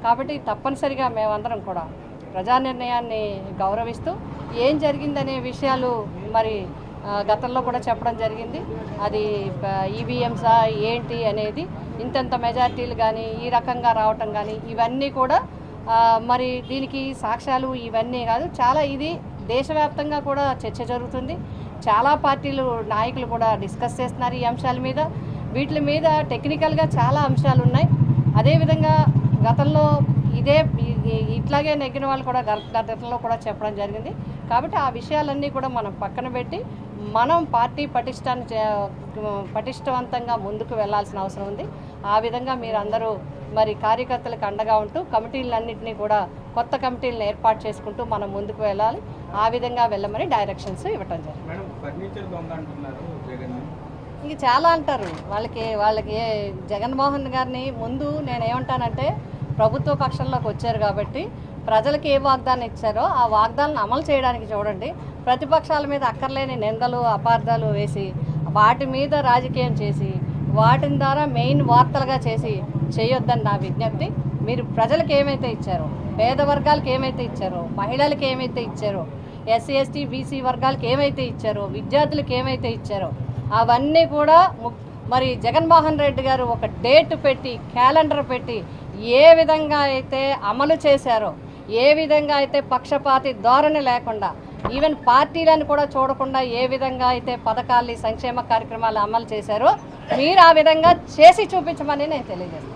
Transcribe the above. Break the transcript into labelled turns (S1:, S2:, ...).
S1: కాబట్టి తప్పనిసరిగా మేమందరం కూడా ప్రజా నిర్ణయాన్ని గౌరవిస్తూ ఏం జరిగిందనే విషయాలు మరి గతంలో కూడా చెప్పడం జరిగింది. అది ఈవీఎంసా ఏంటి అనేది, ఇంతంత మెజార్టీలు కానీ ఈ రకంగా రావటం కానీ ఇవన్నీ కూడా మరి దీనికి సాక్ష్యాలు ఇవన్నీ కాదు, చాలా ఇది దేశవ్యాప్తంగా కూడా చర్చ జరుగుతుంది. చాలా పార్టీలు నాయకులు కూడా డిస్కస్ చేస్తున్నారు ఈ అంశాల మీద. వీటి మీద టెక్నికల్గా చాలా అంశాలు ఉన్నాయి. అదేవిధంగా గతంలో ఇట్లాగే నెగ్గిన వాళ్ళు కూడా గతంలో కూడా చెప్పడం జరిగింది. కాబట్టి ఆ విషయాలన్నీ కూడా మనం పక్కన పెట్టి మనం పార్టీ పటిష్టవంతంగా ముందుకు వెళ్లాల్సిన అవసరం ఉంది. ఆ విధంగా మీరు అందరూ మరి కార్యకర్తలకు అండగా ఉంటూ కమిటీలన్నింటినీ కూడా కొత్త కమిటీలను ఏర్పాటు చేసుకుంటూ మనం ముందుకు వెళ్ళాలి. ఆ విధంగా వెళ్ళమని డైరెక్షన్స్ ఇవ్వటం జరిగింది. ఇంక చాలా అంటారు. వాళ్ళకి జగన్మోహన్ గారిని ముందు నేనేమంటానంటే, ప్రభుత్వ పక్షంలోకి వచ్చారు కాబట్టి ప్రజలకు ఏ వాగ్దానం ఇచ్చారో ఆ వాగ్దానాలను అమలు చేయడానికి చూడండి. ప్రతిపక్షాల మీద అక్కర్లేని నిందలు అపార్థాలు వేసి వాటి మీద రాజకీయం చేసి వాటి ద్వారా మెయిన్ వార్తలుగా చేసి చేయొద్దని నా విజ్ఞప్తి. మీరు ప్రజలకు ఏమైతే ఇచ్చారో, పేద వర్గాలకు ఏమైతే ఇచ్చారో, మహిళలకు ఏమైతే ఇచ్చారో, ఎస్సీ ఎస్టీ బీసీ వర్గాలకు ఏమైతే ఇచ్చారో, విద్యార్థులకు ఏమైతే ఇచ్చారో అవన్నీ కూడా మరి జగన్మోహన్ రెడ్డి గారు ఒక డేట్ పెట్టి క్యాలెండర్ పెట్టి ఏ విధంగా అయితే అమలు చేశారో, ఏ విధంగా అయితే పక్షపాతి ధోరణి లేకుండా ఈవెన్ పార్టీలను కూడా చూడకుండా ఏ విధంగా అయితే పథకాలు సంక్షేమ కార్యక్రమాలు అమలు చేశారో మీరు ఆ విధంగా చేసి చూపించమని నేను తెలియజేస్తాను.